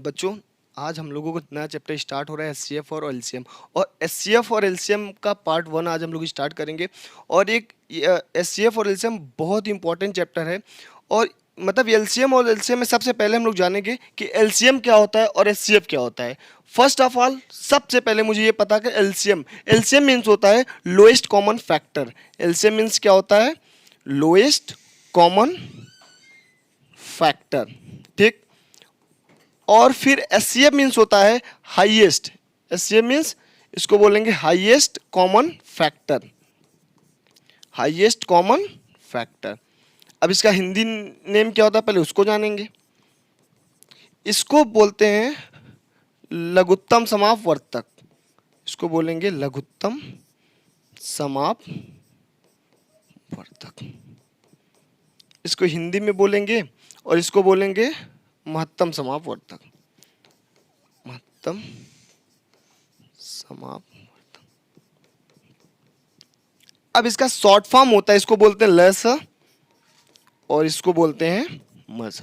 बच्चों आज हम लोगों को नया चैप्टर स्टार्ट हो रहा है एचसीएफ और एलसीएम। और एचसीएफ और एलसीएम का पार्ट 1 आज हम लोग स्टार्ट करेंगे। और एक एचसीएफ और एलसीएम बहुत इंपॉर्टेंट चैप्टर है। और मतलब एलसीएम और एलसीएम में सबसे पहले हम लोग जानेंगे कि एलसीएम क्या होता है और एचसीएफ क्या होता है। फर्स्ट ऑफ ऑल सबसे पहले मुझे ये पता कि एलसीएम एलसीएम मीन्स होता है lowest common factor. LCM means क्या होता है? लोएस्ट कॉमन फैक्टर, ठीक। और फिर एचसीएफ मीन्स होता है हाईएस्ट। एचसीएफ मीन्स इसको बोलेंगे highest common factor, highest common factor. अब इसका हिंदी नेम क्या होता है पहले उसको जानेंगे। इसको बोलते हैं लघुत्तम समापवर्तक। इसको बोलेंगे लघुत्तम समापवर्तक। इसको हिंदी में बोलेंगे और इसको बोलेंगे महत्तम समापवर्तक, महत्तम समापवर्तक। अब इसका शॉर्ट फॉर्म होता है, इसको बोलते हैं लस और इसको बोलते हैं मस।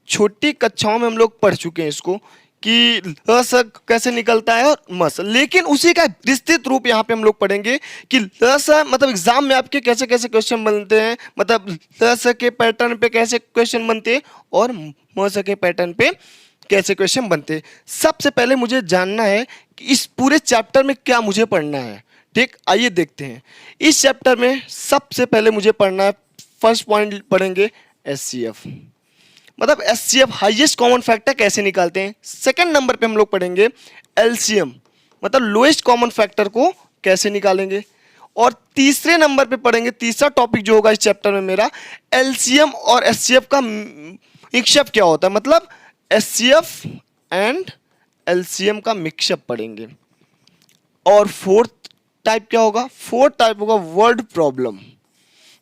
छोटी कक्षाओं में हम लोग पढ़ चुके हैं इसको कि लस कैसे निकलता है और मस, लेकिन उसी का विस्तृत रूप यहाँ पे हम लोग पढ़ेंगे कि लस मतलब एग्जाम में आपके कैसे कैसे क्वेश्चन बनते हैं, मतलब लस के पैटर्न पे कैसे क्वेश्चन बनते हैं और मस के पैटर्न पे कैसे क्वेश्चन बनते हैं। सबसे पहले मुझे जानना है कि इस पूरे चैप्टर में क्या मुझे पढ़ना है, ठीक। आइए देखते हैं। इस चैप्टर में सबसे पहले मुझे पढ़ना है, फर्स्ट पॉइंट पढ़ेंगे एचसीएफ, मतलब एचसीएफ हाईएस्ट कॉमन फैक्टर कैसे निकालते हैं। सेकंड नंबर पे हम लोग पढ़ेंगे एलसीएम, मतलब लोएस्ट कॉमन फैक्टर को कैसे निकालेंगे। और तीसरे नंबर पे पढ़ेंगे, तीसरा टॉपिक जो होगा इस चैप्टर में मेरा, एलसीएम और एचसीएफ का मिक्सअप क्या होता है, मतलब एचसीएफ एंड एलसीएम का मिक्सअप पढ़ेंगे। और फोर्थ टाइप क्या होगा? फोर्थ टाइप होगा वर्ड प्रॉब्लम,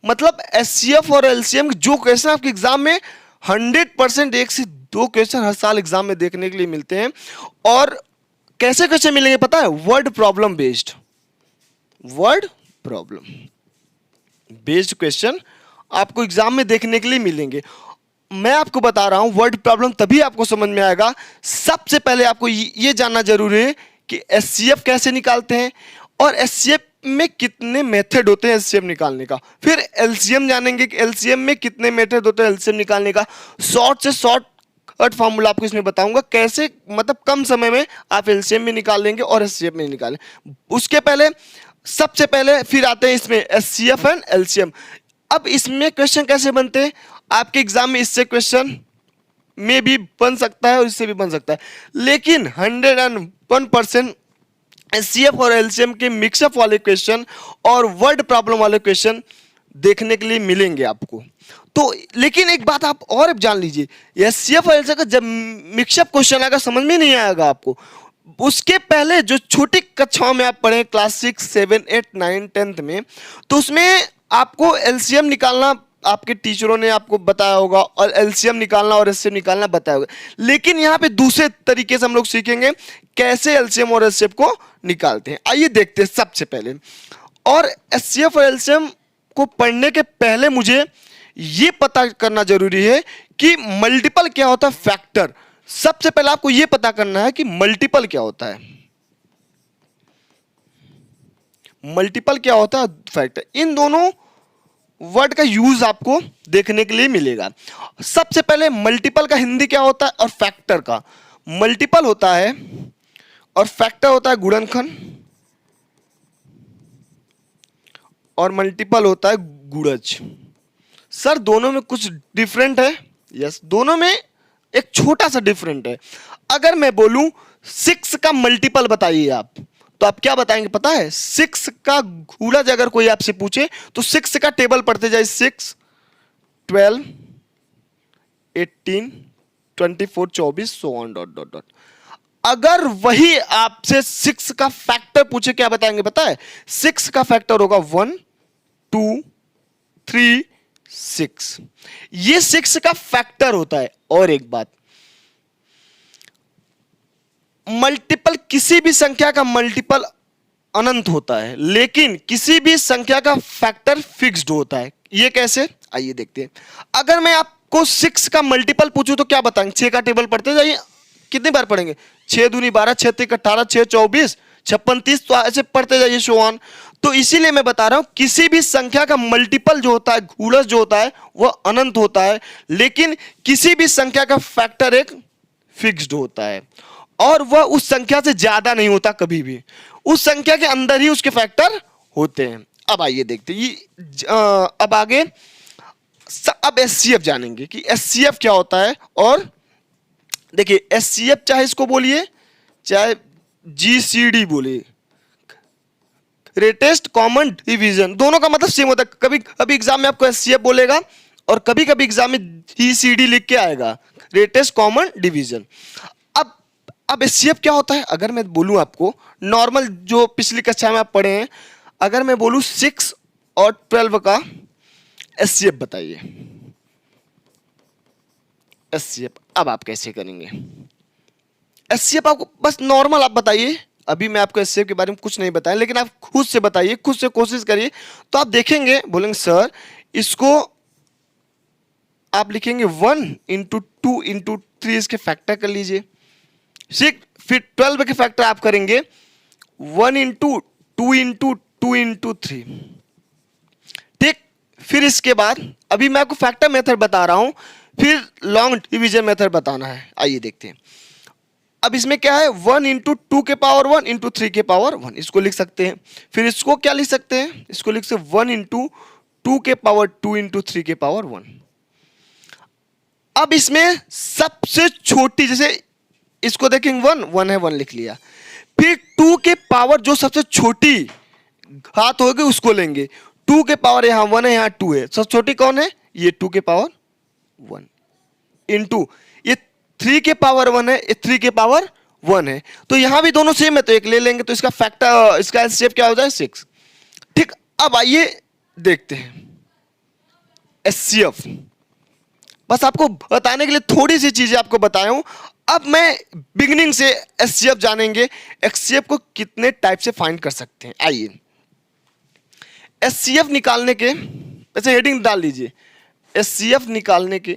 मतलब एचसीएफ और एलसीएम जो क्वेश्चन आपके एग्जाम में 100% 1 से 2 क्वेश्चन हर साल एग्जाम में देखने के लिए मिलते हैं। और कैसे क्वेश्चन मिलेंगे पता है? Word problem based, word problem based question आपको एग्जाम में देखने के लिए मिलेंगे। मैं आपको बता रहा हूं वर्ड प्रॉब्लम तभी आपको समझ में आएगा। सबसे पहले आपको ये जानना जरूरी है कि एचसीएफ कैसे निकालते हैं और एचसीएफ में कितने मेथड होते हैं एलसीएम निकालने का। फिर एलसीएम जानेंगे कि एलसीएम में कितने मेथड होते हैं एलसीएम निकालने का। शॉर्ट से शॉर्ट कट फॉर्मूला आपको इसमें बताऊंगा कैसे, मतलब कम समय में आप एलसीएम में निकाल लेंगे और एचसीएफ में निकालें। उसके पहले सबसे पहले फिर आते हैं इसमें एचसीएफ एंड एलसीएम। अब इसमें क्वेश्चन कैसे बनते हैं आपके एग्जाम में, इससे क्वेश्चन में भी बन सकता है और इससे भी बन सकता है, लेकिन 101% एचसीएफ और एलसीएम के मिक्सअप वाले क्वेश्चन और वर्ड प्रॉब्लम वाले क्वेश्चन देखने के लिए मिलेंगे आपको। तो लेकिन एक बात आप और जान लीजिए, एचसीएफ और एलसीएम का जब मिक्सअप क्वेश्चन आएगा समझ में नहीं आएगा आपको। उसके पहले जो छोटी कक्षाओं में आप पढ़े क्लास 6, 7, 8, 9, 10th में, तो उसमें आपको एलसीएम निकालना आपके टीचरों ने आपको बताया होगा और एलसीएम निकालना और एचसीएफ निकालना बताया होगा। लेकिन यहाँ पे दूसरे तरीके से हम लोग सीखेंगे कैसे एलसीएम और एचसीएफ को निकालते हैं। आइए देखते हैं सबसे पहले। और एचसीएफ और एलसीएम को पढ़ने के पहले मुझे ये पता करना जरूरी है कि मल्टीपल क्या होता है, फैक्टर। सबसे पहले आपको ये पता करना है कि मल्टीपल क्या होता है, मल्टीपल क्या होता है, फैक्टर। इन दोनों वर्ड का यूज आपको देखने के लिए मिलेगा। सबसे पहले मल्टीपल का हिंदी क्या होता है और फैक्टर का। मल्टीपल होता है और फैक्टर होता है गुणनखंड, और मल्टीपल होता है गुणज। सर दोनों में कुछ डिफरेंट है? यस, दोनों में एक छोटा सा डिफरेंट है। अगर मैं बोलूं 6 का मल्टीपल बताइए आप, तो आप क्या बताएंगे पता है? 6 का गुणज अगर कोई आपसे पूछे तो 6 का टेबल पढ़ते जाए, 6, 12, 18, 24, 24 so on dot dot dot. अगर वही आपसे 6 का फैक्टर पूछे, क्या बताएंगे पता है? 6 का फैक्टर होगा 1, 2, 3, 6। ये 6 का फैक्टर होता है। और एक बात, मल्टीपल, किसी भी संख्या का मल्टीपल अनंत होता है, लेकिन किसी भी संख्या का फैक्टर फिक्स्ड होता है। ये कैसे? आइए देखते हैं। अगर मैं आपको 6 का मल्टीपल पूछूं तो क्या बताएंगे? 6 का टेबल पढ़ते जाइए, कितनी बार पढ़ेंगे? 6 दूनी 12, 6 तिक 18, 6 24, 56 30, तो ऐसे पढ़ते जाइए सो ऑन। तो इसीलिए मैं बता रहा हूं किसी भी संख्या का मल्टीपल जो होता है, गुणज जो होता है, वह अनंत होता है, लेकिन किसी भी संख्या का फैक्टर एक फिक्स्ड होता है और वह उस संख्या से ज्यादा नहीं होता कभी भी, उस संख्या के अंदर ही उसके फैक्टर होते हैं। अब आइए देखते हैं अब आगे अब एचसीएफ जानेंगे कि एचसीएफ क्या होता है। और देखिए एचसीएफ चाहे इसको बोलिए चाहे जीसीडी बोलिए, ग्रेटेस्ट कॉमन डिवीजन, दोनों का मतलब सेम होता है। कभी कभी एग्जाम में आपको एचसीएफ बोलेगा और कभी कभी एग्जाम में जीसीडी लिख के आएगा, ग्रेटेस्ट कॉमन डिवीजन। अब एचसीएफ क्या होता है? अगर मैं बोलूं आपको नॉर्मल जो पिछली कक्षा में आप पढ़े हैं, अगर मैं बोलूं 6 और 12 का एचसीएफ बताइए। एचसीएफ अब आप कैसे करेंगे? एचसीएफ आपको बस नॉर्मल आप बताइए, अभी मैं आपको एचसीएफ के बारे में कुछ नहीं बताया, लेकिन आप खुद से बताइए, खुद से कोशिश करिए, तो आप देखेंगे, बोलेंगे सर इसको आप लिखेंगे 1 इंटू 2 इंटू 3, इसके फैक्टर कर लीजिए। फिर 12 के फैक्टर आप करेंगे 1 इंटू 2 इंटू 2 इंटू 3, ठीक। फिर इसके बाद अभी मैं आपको फैक्टर मेथड बता रहा हूं, फिर लॉन्ग डिवीजन मेथड बताना है। आइए देखते हैं। अब इसमें क्या है, 1 इंटू 2 के पावर 1 इंटू 3 के पावर 1, इसको लिख सकते हैं। फिर इसको क्या लिख सकते हैं, इसको लिख सकते 1 इंटू 2 के पावर 2 इंटू 3 के पावर 1। अब इसमें सबसे छोटी, जैसे इसको देखेंगे 1 1 है, 1 लिख लिया। फिर 2 के पावर जो सबसे छोटी घात होगी उसको लेंगे। 2 के पावर यहां 1 है, यहां 2 है, सबसे छोटी कौन है, ये 2 के पावर 1 इंटू ये 3 के पावर 1 है, ये 3 के पावर 1 है, तो यहां भी दोनों सेम है, तो एक ले लेंगे, तो इसका फैक्टर, इसका एचसीएफ क्या हो जाए 6, ठीक। अब आइए देखते हैं एचसीएफ। बस आपको बताने के लिए थोड़ी सी चीजें आपको बताया हूं। अब मैं बिगिनिंग से एचसीएफ जानेंगे, एचसीएफ को कितने टाइप से फाइंड कर सकते हैं। आइए एचसीएफ निकालने के, ऐसे हेडिंग डाल लीजिए, एचसीएफ निकालने के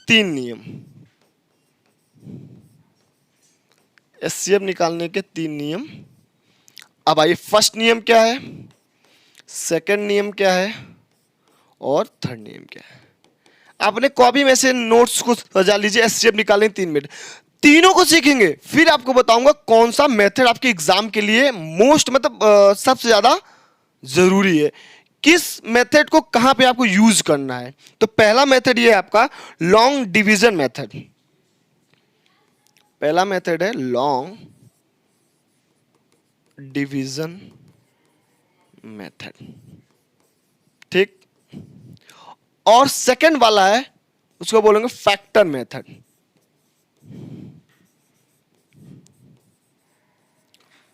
3 नियम। एचसीएफ निकालने के 3 नियम। अब आइए फर्स्ट नियम क्या है, सेकंड नियम क्या है और थर्ड नियम क्या है। आपने कॉपी में से नोट्स को सजा लीजिए, एचसीएफ निकालने 3 मिनट, तीनों को सीखेंगे, फिर आपको बताऊंगा कौन सा मेथड आपके एग्जाम के लिए मोस्ट मतलब सबसे ज्यादा जरूरी है, किस मेथड को कहां पे आपको यूज करना है। तो पहला मेथड ये है आपका लॉन्ग डिवीजन मेथड। पहला मेथड है लॉन्ग डिवीजन मेथड, ठीक। और सेकंड वाला है, उसको बोलेंगे फैक्टर मेथड।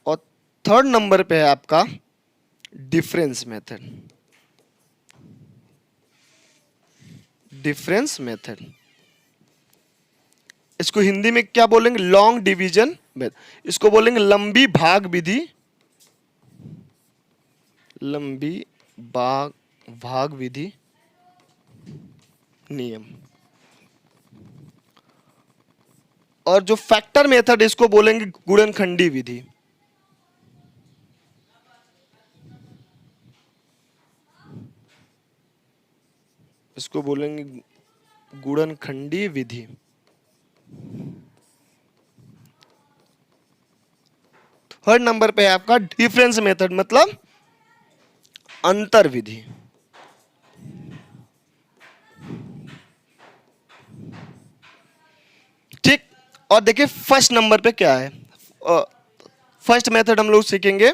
और थर्ड नंबर पे है आपका डिफरेंस मेथड। डिफरेंस मेथड, इसको हिंदी में क्या बोलेंगे, लॉन्ग डिवीजन मेथड, इसको बोलेंगे लंबी भाग विधि, लंबी भाग विधि नियम। और जो फैक्टर मेथड, इसको बोलेंगे गुणनखंडी विधि। इसको बोलेंगे गुणनखंडी विधि। थर्ड नंबर पे है आपका डिफरेंस मेथड, मतलब अंतर विधि। ठीक। और देखिए फर्स्ट नंबर पे क्या है, फर्स्ट मेथड हम लोग सीखेंगे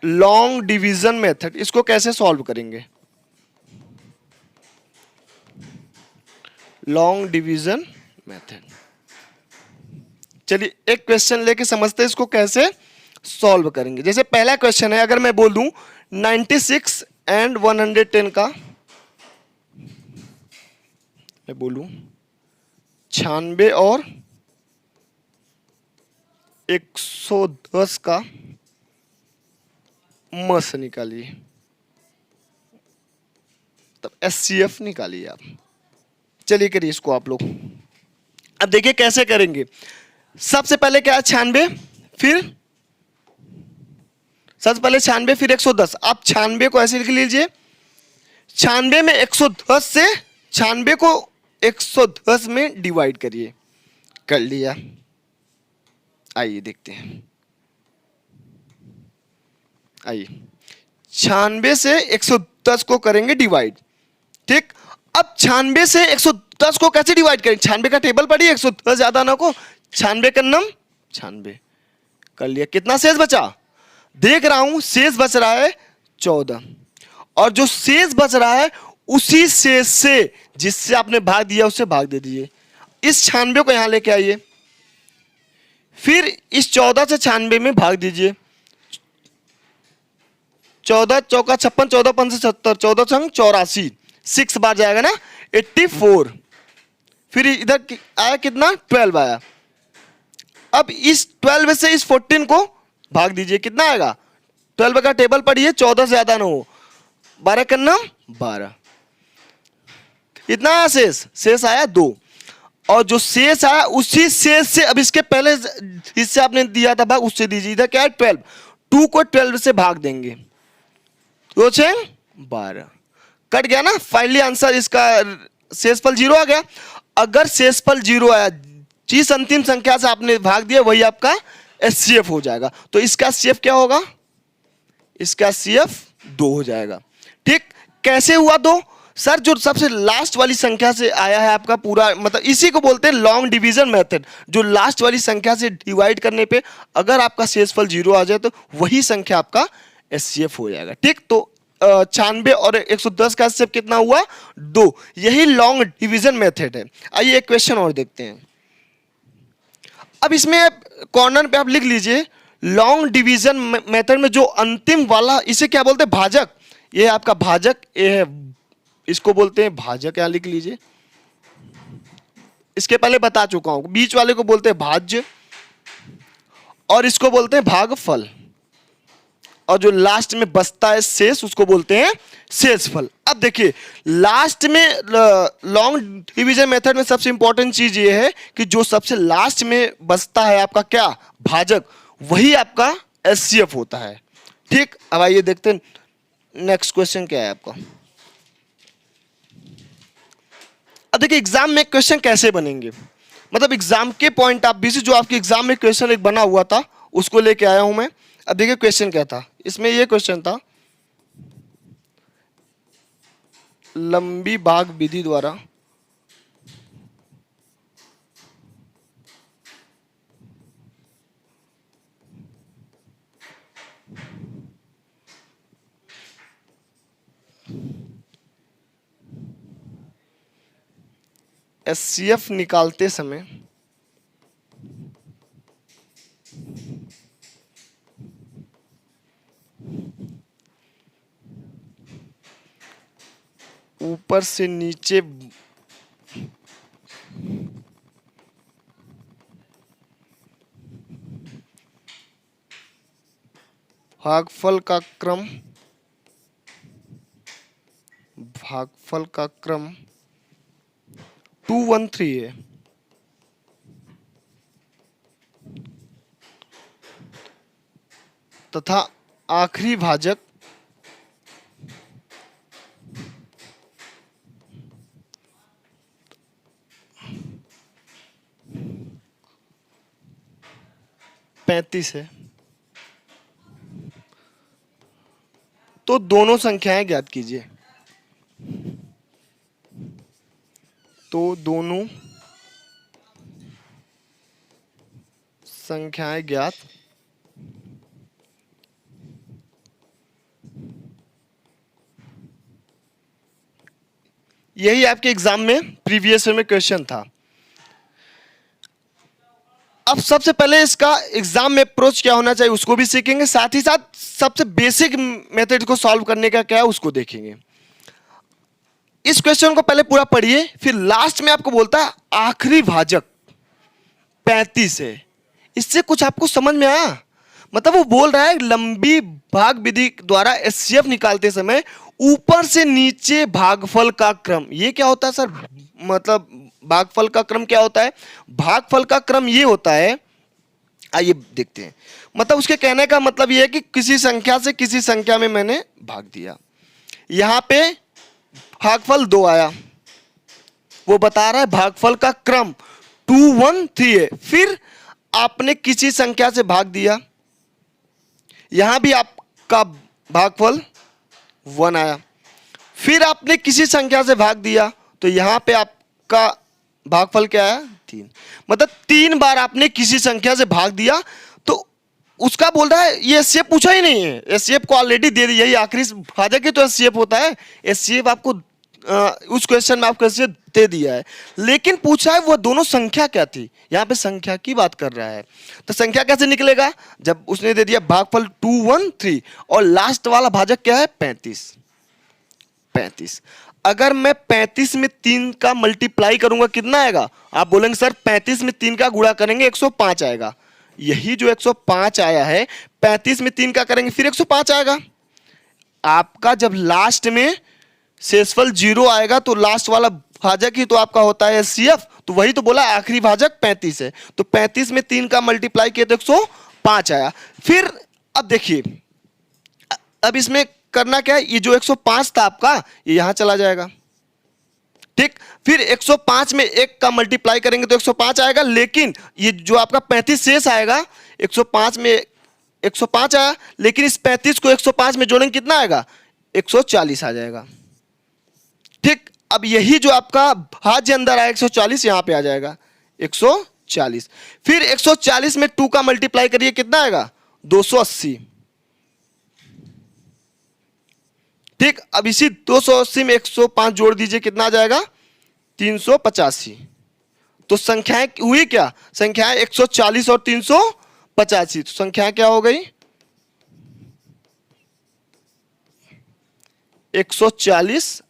लॉन्ग डिवीजन मेथड। इसको कैसे सॉल्व करेंगे, लॉन्ग डिवीजन मेथड। चलिए एक क्वेश्चन लेके समझते हैं इसको कैसे सॉल्व करेंगे। जैसे पहला क्वेश्चन है, अगर मैं बोल दूं 96 एंड 110 का, मैं बोलूं 96 और 110 का मस निकालिए, तब एचसीएफ निकालिए आप। चलिए करिए इसको आप लोग। अब देखिए कैसे करेंगे। सबसे पहले क्या है 96, फिर सबसे पहले 96 फिर 110। आप 96 को ऐसे लिख लीजिए, 96 में 110 से 96 को 110 में डिवाइड करिए। कर लिया। आइए देखते हैं। आइए 96 से 110 को करेंगे डिवाइड। ठीक, अब 96 से 110 को कैसे डिवाइड करें? 96 का टेबल पढ़िए, 110 ज्यादा ना को 96 का नम 96 कर लिया। कितना शेष बचा? देख रहा हूं शेष बच रहा है 14, और जो शेष बच रहा है उसी शेष से जिससे आपने भाग दिया उससे भाग दे दीजिए। इस 96 को यहां लेके आइए, फिर इस 14 से 96 में भाग दीजिए। 14 चौका 56, 14 पंच 70, 14 संग 84, 6 बार जाएगा ना 84। फिर इधर आया कितना? 12 आया। अब इस 12 से इस 14 को भाग दीजिए, कितना आएगा? 12 का टेबल पढ़िए, 14 से ज्यादा ना हो। 12 करना 12, इतना आया शेष। शेष आया 2, और जो शेष आया उसी शेष से अब इसके पहले इससे आपने दिया था भाग, उससे दीजिए। इधर क्या है 12, 2 को 12 से भाग देंगे तो 12 कट गया ना। फाइनली आंसर इसका शेषफल 0 आ गया। अगर शेषफल 0 आया, जिस अंतिम संख्या से आपने भाग दिया वही आपका एचसीएफ हो जाएगा। तो इसका एचसीएफ क्या होगा? इसका एचसीएफ 2 हो जाएगा। ठीक, कैसे हुआ 2? सर जो सबसे लास्ट वाली संख्या से आया है आपका पूरा, मतलब इसी को बोलते हैं लॉन्ग डिवीजन मेथड। जो लास्ट वाली संख्या से डिवाइड करने पे अगर आपका शेषफल 0 आ जाए तो वही संख्या आपका एचसीएफ हो जाएगा। ठीक, तो 96 और 110 का एचसीएफ कितना हुआ? 2। यही लॉन्ग डिवीजन मेथड है। आइए एक क्वेश्चन और देखते हैं। अब इसमें कॉर्नर पे आप लिख लीजिए लॉन्ग डिवीजन मेथड में जो अंतिम वाला, इसे क्या बोलते हैं? भाजक। ये है आपका भाजक, ये है, इसको बोलते हैं भाजक, यहां लिख लीजिए। इसके पहले बता चुका हूं, बीच वाले को बोलते हैं भाज्य और इसको बोलते हैं भागफल, और जो लास्ट में बचता है शेष उसको बोलते हैं शेषफल। अब देखिए लास्ट में लॉन्ग डिवीजन मेथड में सबसे इंपॉर्टेंट चीज ये है कि जो सबसे लास्ट में बचता है आपका क्या? भाजक, वही आपका एचसीएफ होता है। ठीक, अब आइए देखते हैं नेक्स्ट क्वेश्चन क्या है आपका। अब देखिए एग्जाम में क्वेश्चन कैसे बनेंगे, मतलब एग्जाम के पॉइंट ऑफ व्यू से जो आपके एग्जाम में क्वेश्चन एक बना हुआ था उसको लेके आया हूं मैं। अब देखिए क्वेश्चन क्या था, इसमें ये क्वेश्चन था, लंबी भाग विधि द्वारा एचसीएफ निकालते समय ऊपर से नीचे भागफल का क्रम 213 है, तथा आखिरी भाजक पैंतीस है, तो दोनों संख्याएं ज्ञात कीजिए। तो दोनों संख्याएं ज्ञात यही आपके एग्जाम में प्रीवियस ईयर में क्वेश्चन था। अब सबसे पहले इसका एग्जाम में अप्रोच क्या होना चाहिए उसको भी सीखेंगे, साथ ही साथ सबसे बेसिक मेथड को सॉल्व करने का क्या है उसको देखेंगे। इस क्वेश्चन को पहले पूरा पढ़िए, फिर लास्ट में आपको बोलता है आखिरी भाजक 35 है। इससे कुछ आपको समझ में आया? मतलब वो बोल रहा है लंबी भाग विधि द्वारा एचसीएफ निकालते समय ऊपर से नीचे भागफल का क्रम, ये क्या होता है सर? मतलब भागफल का क्रम क्या होता है? भागफल का क्रम ये होता है, आइए देखते हैं। मतलब उसके कहने का मतलब ये है कि किसी संख्या से किसी संख्या में मैंने भाग दिया, यहां पे भागफल 2 आया, वो बता रहा है भागफल का क्रम 2 1 3 है। फिर आपने किसी संख्या से भाग दिया, यहां भी आपका भागफल 1 आया, फिर आपने किसी संख्या से भाग दिया तो यहां पे आपका भागफल क्या आया? 3। मतलब 3 बार आपने किसी संख्या से भाग दिया तो उसका बोल रहा है ये एचसीएफ पूछा ही नहीं है, एचसीएफ को ऑलरेडी दे दिया, यही आखिरी भाजक ही तो एचसीएफ होता है। एचसीएफ आपको उस क्वेश्चन में आपको एचसीएफ दे दिया है, लेकिन पूछा है वो दोनों संख्या क्या थी, यहां पे संख्या की बात कर रहा है। तो संख्या कैसे निकलेगा? जब उसने दे दिया भागफल 2 1 3 और लास्ट वाला भाजक क्या है? 35। अगर मैं 35 में 3 का मल्टीप्लाई करूंगा कितना आएगा? आप बोलेंगे सर 35 में 3 का गुणा करेंगे 105 आएगा। यही जो 105 आया है 35 में 3 का करेंगे फिर 105 आएगा। आपका जब लास्ट में शेषफल 0 आएगा तो लास्ट वाला भाजक ही तो आपका होता है एचसीएफ, तो वही तो बोला आखिरी भाजक 35 है, तो 35 में 3 का मल्टीप्लाई किया तो 105 आया। फिर अब देखिए, अब इसमें करना क्या है, ये जो 105 था आपका ये यहां चला जाएगा, ठीक। फिर 105 में 1 का मल्टीप्लाई करेंगे तो 105 आएगा, लेकिन ये जो आपका 35 शेष आएगा 105 में 105 आया, लेकिन इस 35 को 105 में जोड़ेंगे कितना आएगा? 140 आ जाएगा, ठीक। अब यही जो आपका भाज्य अंदर आया 140 यहां पे आ जाएगा 140। फिर 140 में 2 का मल्टीप्लाई करिए कितना आएगा? 280, ठीक। अब इसी 280 में 105 जोड़ दीजिए कितना आ जाएगा? 385। तो संख्याएं हुई क्या? संख्याएं 140 और 385, तो संख्या क्या हो गई? 140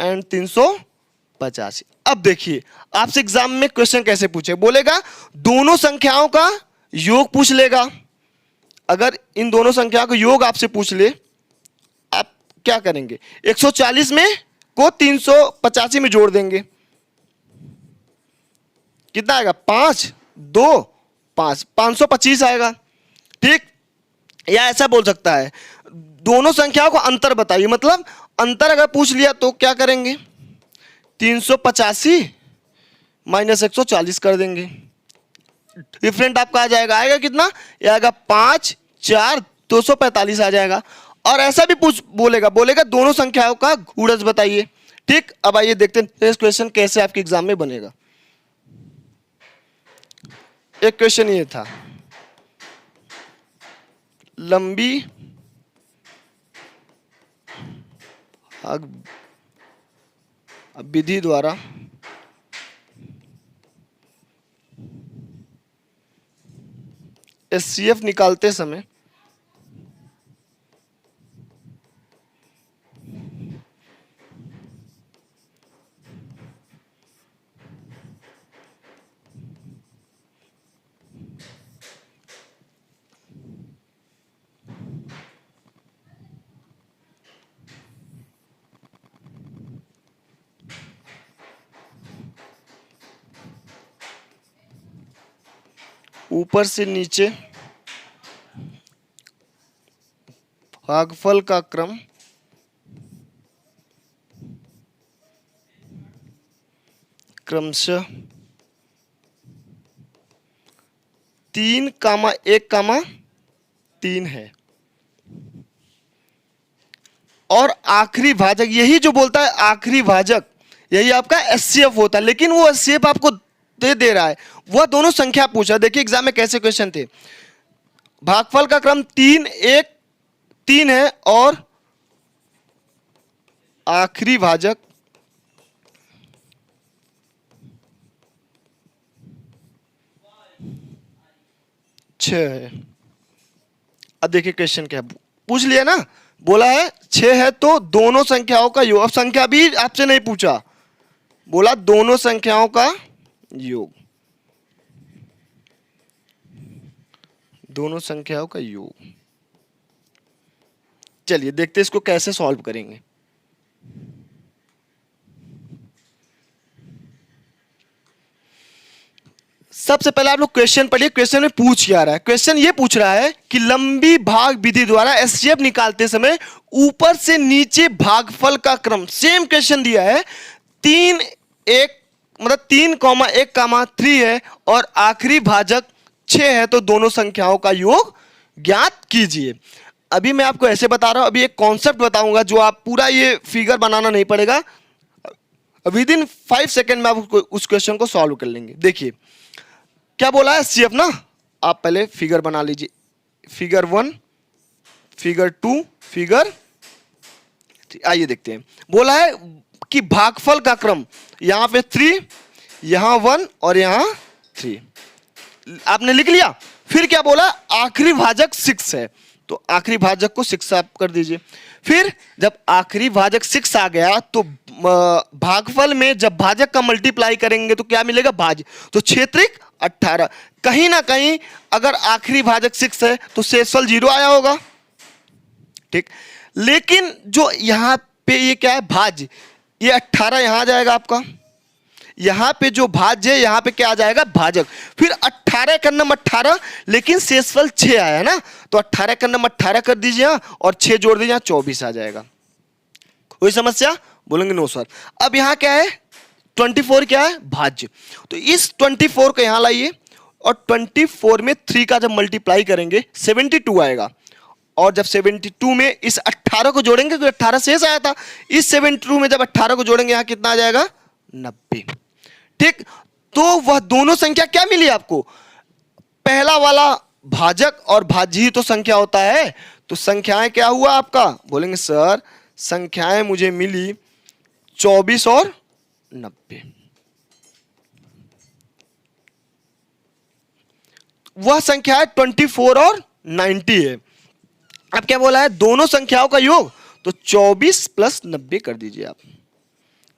एंड 385। अब देखिए आपसे एग्जाम में क्वेश्चन कैसे पूछे, बोलेगा दोनों संख्याओं का योग पूछ लेगा। अगर इन दोनों संख्याओं का योग आपसे पूछ ले, आप क्या करेंगे? 140 में को 385 में जोड़ देंगे, कितना आएगा? 5 2 5, 525 आएगा, ठीक। या ऐसा बोल सकता है दोनों संख्याओं का अंतर बताइए, मतलब अंतर अगर पूछ लिया तो क्या करेंगे? 385 माइनस 140 कर देंगे, डिफरेंट आपका आ जाएगा, आएगा कितना? ये आएगा 5 4 245 आ जाएगा। और ऐसा भी पूछ बोलेगा दोनों संख्याओं का गुणज बताइए, ठीक। अब आइए देखते हैं इस क्वेश्चन कैसे आपके एग्जाम में बनेगा। एक क्वेश्चन ये था, लंबी विधि द्वारा एचसीएफ निकालते समय ऊपर से नीचे भागफल का क्रम क्रमशः 3,1,3 है, और आखिरी भाजक, यही जो बोलता है आखिरी भाजक यही आपका एचसीएफ होता है, लेकिन वो एचसीएफ आपको दे रहा है, वह दोनों संख्या पूछा। देखिए एग्जाम में कैसे क्वेश्चन थे, भागफल का क्रम 3 1 3 है और आखिरी भाजक 6 है। अब देखिए क्वेश्चन क्या पूछ लिया ना, बोला है 6 है तो दोनों संख्याओं का योग। अब संख्या भी आपसे नहीं पूछा, बोला दोनों संख्याओं का योग, दोनों संख्याओं का योग। चलिए देखते हैं इसको कैसे सॉल्व करेंगे। सबसे पहले आप लोग क्वेश्चन पढ़िए। क्वेश्चन में पूछ क्या रहा है? क्वेश्चन ये पूछ रहा है कि लंबी भाग विधि द्वारा एचसीएफ निकालते समय ऊपर से नीचे भागफल का क्रम। सेम क्वेश्चन दिया है, 3 1 मतलब 3,1,3 है और आखिरी भाजक 6 है, तो दोनों संख्याओं का योग ज्ञात कीजिए। अभी मैं आपको ऐसे बता रहा हूं, अभी एक कॉन्सेप्ट बताऊंगा जो आप पूरा ये फिगर बनाना नहीं पड़ेगा, विद इन 5 सेकेंड में आप उस क्वेश्चन को सॉल्व कर लेंगे। देखिए क्या बोला है सीएफ ना, आप पहले फिगर बना लीजिए। फिगर 1, फिगर 2, फिगर, आइए देखते हैं। बोला है कि भागफल का क्रम, यहां पे 3, यहां 1 और यहां 3, आपने लिख लिया। फिर क्या बोला? आखिरी भाजक 6 है, तो आखिरी भाजक को 6 आप कर दीजिए। फिर जब आखिरी भाजक 6 आ गया तो भागफल में जब भाजक का मल्टीप्लाई करेंगे तो क्या मिलेगा? भाज्य, तो क्षेत्रिक 18। कहीं ना कहीं अगर आखिरी भाजक 6 है तो शेषफल 0 आया होगा, ठीक। लेकिन जो यहां पे ये क्या है? भाज्य, ये 18 यहां आ जाएगा आपका, यहां पे जो भाज्य है यहां पे क्या आ जाएगा? भाजक। फिर 18 का नंबर 18, लेकिन शेषफल 6 आया ना, तो 18 का नंबर 18 कर दीजिए और 6 जोड़ दीजिए, 24 आ जाएगा। कोई समस्या? बोलेंगे नो सर। अब यहां क्या है? 24 क्या है? भाज्य। तो इस 24 को यहां लाइए और 24 में 3 का जब मल्टीप्लाई करेंगे 72 आएगा, और जब 72 में इस 18 को जोड़ेंगे तो 18 शेष आया था, इस 72 में जब 18 को जोड़ेंगे यहां कितना आ जाएगा? 90, ठीक। तो वह दोनों संख्या क्या मिली आपको? पहला वाला भाजक और भाज्य ही तो संख्या होता है, तो संख्याएं क्या हुआ आपका? बोलेंगे सर संख्याएं मुझे मिली 24 और 90। वह संख्या है 24 और 90 है। अब क्या बोला है? दोनों संख्याओं का योग, तो 24 प्लस 90 कर दीजिए आप,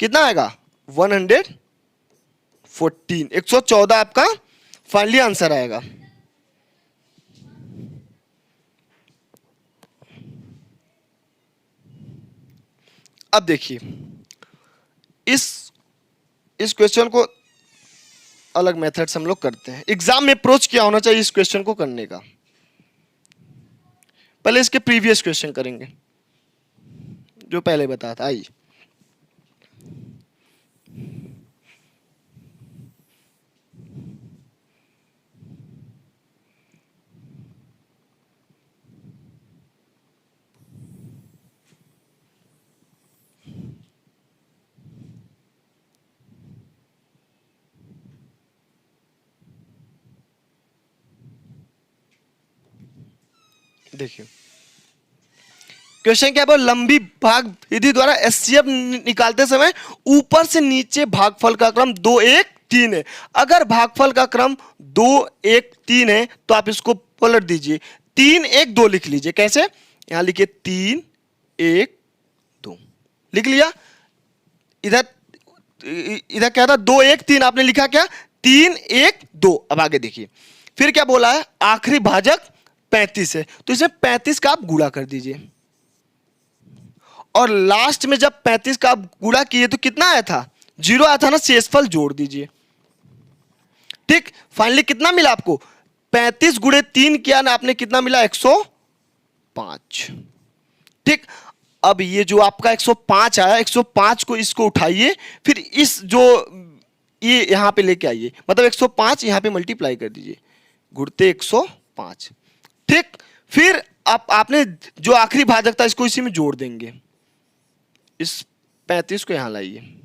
कितना आएगा? 114, 114 आपका फाइनली आंसर आएगा। अब देखिए इस क्वेश्चन को अलग मेथड से हम लोग करते हैं। एग्जाम में अप्रोच क्या होना चाहिए इस क्वेश्चन को करने का? पहले इसके प्रीवियस क्वेश्चन करेंगे जो पहले बताया था। आइए देखिए क्वेश्चन क्या है? लंबी भाग विधि द्वारा एचसीएफ निकालते समय ऊपर से नीचे भागफल का क्रम 2 1 3 है। अगर भागफल का क्रम 2 1 3 है तो आप इसको पलट दीजिए, 3 1 2 लिख लीजिए। कैसे? यहां लिखिए 3 1 2, लिख लिया। इधर इधर क्या था? 2 1 3, आपने लिखा क्या? 3 1 2। अब आगे देखिए फिर क्या बोला है? आखिरी भाजक 35 है, तो इसमें 35 का आप गुणा कर दीजिए, और लास्ट में जब 35 का आप गुणा किए तो कितना आया था? 0 आया था ना, शेषफल जोड़ दीजिए, ठीक। फाइनली कितना मिला आपको? 35 गुणे 3 किया ना आपने, कितना मिला? 105, ठीक। अब ये जो आपका 105 आया, 105 को इसको उठाइए, फिर इस जो ये यहां पे लेके आइए, मतलब 105 यहां पे मल्टीप्लाई कर दीजिए, गुणते 105, ठीक। फिर आपने जो आखिरी भाजक था इसको इसी में जोड़ देंगे, इस 35 को यहां लाइए।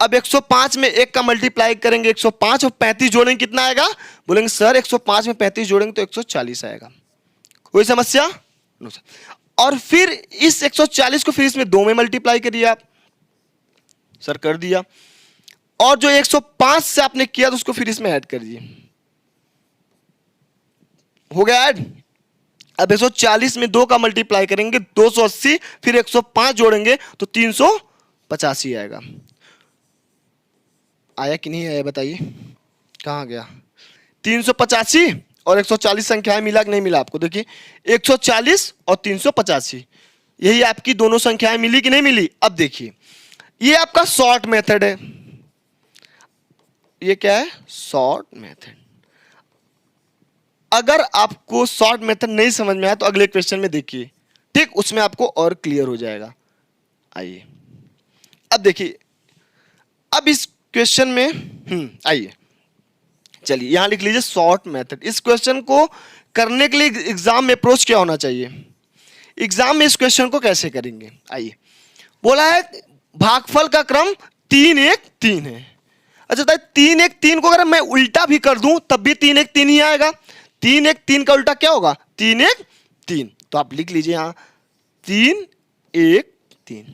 अब 105 में 1 का मल्टीप्लाई करेंगे, 105 और 35 जोड़ेंगे, कितना आएगा? बोलेंगे सर 105 में 35 जोड़ेंगे तो 140 आएगा। कोई समस्या? No sir. और फिर इस 140 को फिर इसमें 2 में मल्टीप्लाई करिए आप, सर कर दिया। और जो 105 से आपने किया तो उसको फिर इसमें ऐड कर दिए, हो गया ऐड। अब 140 में 2 का मल्टीप्लाई करेंगे 280, फिर 105 जोड़ेंगे तो 385 आएगा। आया कि नहीं आया बताइए? कहां गया? 385 और 140 संख्याएं मिला कि नहीं मिला आपको? देखिए 140 और 385, यही आपकी दोनों संख्याएं मिली कि नहीं मिली? अब देखिए ये आपका शॉर्ट मेथड है, ये क्या है? Short method. अगर आपको शॉर्ट मेथड नहीं समझ में आया तो अगले क्वेश्चन में देखिए, ठीक, उसमें आपको और क्लियर हो जाएगा। आइए अब देखिए, अब इस क्वेश्चन में आइए चलिए यहां लिख लीजिए शॉर्ट मेथड। इस क्वेश्चन को करने के लिए एग्जाम में अप्रोच क्या होना चाहिए? एग्जाम में इस क्वेश्चन को कैसे करेंगे? आइए, बोला है भागफल का क्रम 3 1 3 है। अच्छा, 3 1 3 को अगर मैं उल्टा भी कर दूं तब भी 3 1 3 ही आएगा। 3 1 3 का उल्टा क्या होगा? 3 1 3। तो आप लिख लीजिए यहां 3 1 3।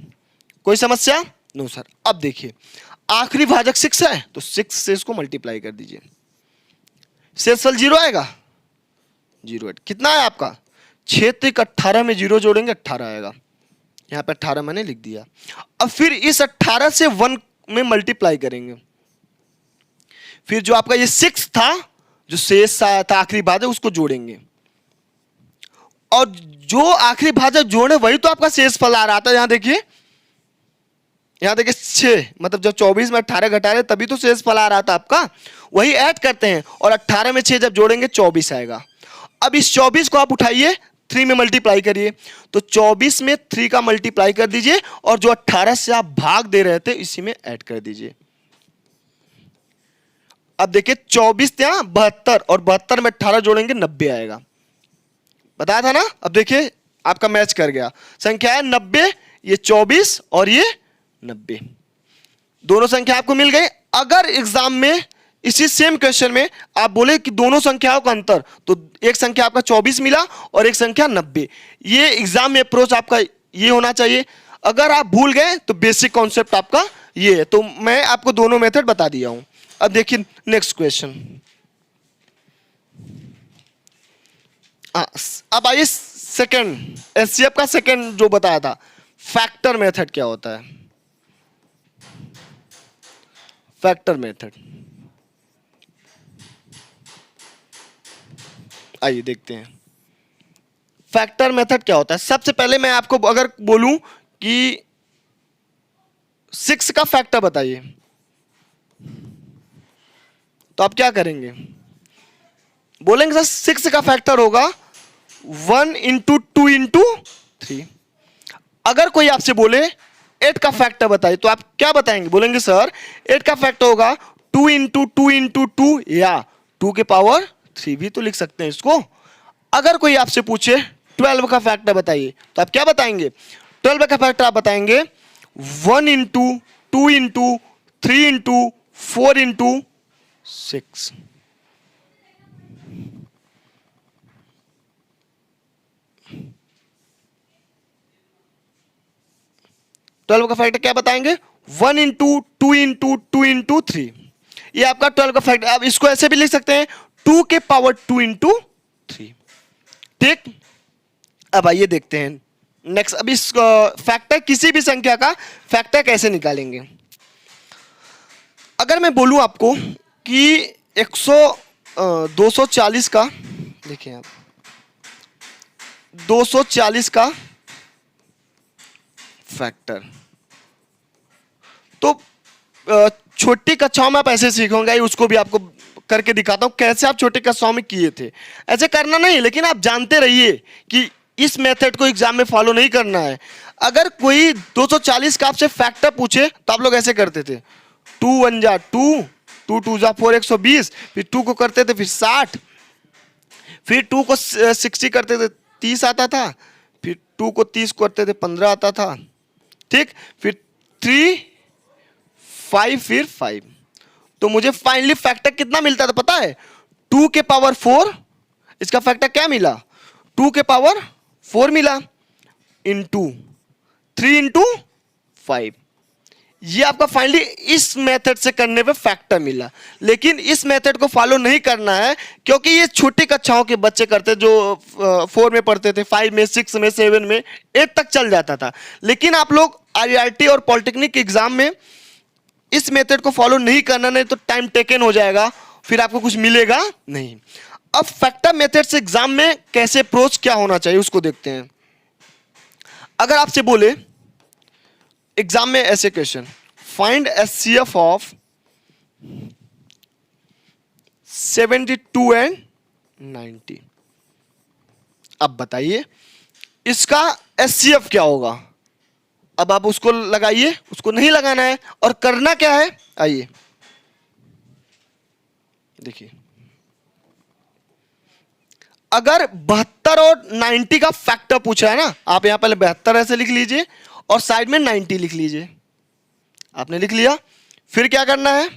कोई समस्या? No sir. अब देखिए आखिरी भाजक 6 है तो 6 से इसको मल्टीप्लाई कर दीजिए, शेषफल 0 आएगा, 0। कितना है आपका? 6 तक 18 में 0 जोड़ेंगे 18 आएगा, यहां पे 18 मैंने लिख दिया। अब फिर इस 18 से 1 में मल्टीप्लाई करेंगे, फिर जो आपका ये 6 था जो शेष आया था आखिरी भाजक उसको जोड़ेंगे, और जो आखिरी भाजक जोड़े वही तो आपका शेषफल आ रहा था। यहां देखिए 6, मतलब जब 24 में 18 घटा रहे तभी तो शेषफल आ रहा था आपका, वही ऐड करते हैं और 18 में 6 जब जोड़ेंगे 24 आएगा। अब इस 24 को आप उठाइए 3 में मल्टीप्लाई करिए, तो 24 में 3 का मल्टीप्लाई कर दीजिए और जो 18 से आप भाग दे रहे थे इसी में ऐड कर दीजिए। अब देखिए 24 ત્યાં 72 और 72 में 18 जोड़ेंगे 90 आएगा, बताया था ना। अब देखिए आपका मैच कर गया, संख्या है 90, ये 24 और ये 90, दोनों संख्या आपको मिल गई। अगर एग्जाम में इसी सेम क्वेश्चन में आप बोले कि दोनों संख्याओं का अंतर, तो एक संख्या आपका 24 मिला और एक संख्या 90, ये एग्जाम में अप्रोच आपका ये होना चाहिए। अगर आप भूल गए तो बेसिक कॉन्सेप्ट आपका ये है। तो मैं आपको दोनों मेथड बता दिया हूं। अब देखिए नेक्स्ट क्वेश्चन। अब आइए सेकंड, एचसीएफ का सेकंड जो बताया था, फैक्टर मेथड क्या होता है? फैक्टर मेथड आइए देखते हैं फैक्टर मेथड क्या होता है। सबसे पहले मैं आपको अगर बोलूं कि 6 का फैक्टर बताइए तो आप क्या करेंगे? बोलेंगे सर 6 का फैक्टर होगा 1 इंटू 2 इंटू 3। अगर कोई आपसे बोले 8 का फैक्टर बताइए तो आप क्या बताएंगे? बोलेंगे सर 8 का फैक्टर होगा 2 इंटू 2 इंटू 2 या 2 के पावर 3 भी तो लिख सकते हैं इसको। अगर कोई आपसे पूछे 12 का फैक्टर बताइए तो आप क्या बताएंगे? 12 का फैक्टर आप बताएंगे 1 into 2 into 3 into 4 into 6। Twelve का फैक्टर क्या बताएंगे? 1 इंटू 2 इंटू 2 इंटू 3, ये आपका 12 का फैक्टर। आप इसको ऐसे भी लिख सकते हैं 2 के पावर 2 इंटू 3, ठीक। अब आइए देखते हैं नेक्स्ट। अब इस फैक्टर, किसी भी संख्या का फैक्टर कैसे निकालेंगे? अगर मैं बोलूं आपको कि 240 का, देखिए आप 240 का फैक्टर, तो छोटी कक्षाओं में आप ऐसे सीखोगे, उसको भी आपको करके दिखाता हूं कैसे आप छोटी कक्षाओं में किए थे। ऐसे करना नहीं, लेकिन आप जानते रहिए कि इस मेथड को एग्जाम में फॉलो नहीं करना है। अगर कोई 240 का आपसे फैक्टर पूछे तो आप लोग ऐसे करते थे 2 1 जा 2, 2 2 जा 4 120, फिर 2 को करते थे फिर 60, फिर 2 को 60 करते थे 30 आता था, फिर 2 को 30 करते थे 15 आता था, ठीक। फिर 3 5 फिर 5, तो मुझे फाइनली फैक्टर कितना मिलता था पता है? 2 के पावर 4, इसका फैक्टर क्या मिला? 2 के पावर 4 मिला, इंटू 3 इंटू 5। ये आपका फाइनली इस मेथड से करने पे फैक्टर मिला। लेकिन इस मेथड को फॉलो नहीं करना है, क्योंकि ये छोटी कक्षाओं के बच्चे करते, जो 4 में पढ़ते थे, 5 में, 6 में, 7 में, 8 तक चल जाता था। लेकिन आप लोग आईआईटी और पॉलिटेक्निक एग्जाम में इस मेथड को फॉलो नहीं करना, नहीं तो टाइम टेकन हो जाएगा, फिर आपको कुछ मिलेगा नहीं। अब फैक्टर मेथड से एग्जाम में कैसे अप्रोच क्या होना चाहिए उसको देखते हैं। अगर आपसे बोले एग्जाम में ऐसे question, find HCF of 72 and 90, अब बताइए इसका एचसीएफ क्या होगा। अब आप उसको लगाइए, उसको नहीं लगाना है, और करना क्या है, आइए देखिए। अगर 72 और 90 का फैक्टर पूछा है ना, आप यहां पहले 72 ऐसे लिख लीजिए और साइड में 90 लिख लीजिए। आपने लिख लिया, फिर क्या करना है,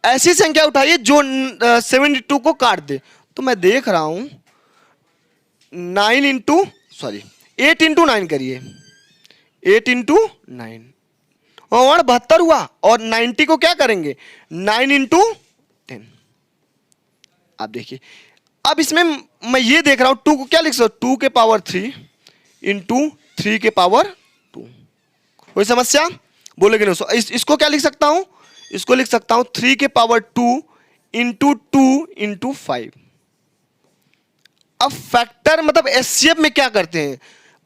ऐसी संख्या उठाइए जो 72 को काट दे। तो मैं देख रहा हूं 8 इंटू 9 करिए, 8 इंटू 9 और 72 हुआ, और 90 को क्या करेंगे 9 इंटू 10। आप देखिए, अब इसमें मैं ये देख रहा हूं 2 को क्या लिख सकता हूं, 2 के पावर 3 इंटू 3 के पावर 2। कोई समस्या बोलेगे नहीं। इसको क्या लिख सकता हूं, इसको लिख सकता हूं 3 के पावर 2 इंटू 2 इंटू 5। अब फैक्टर मतलब एचसीएफ में क्या करते हैं,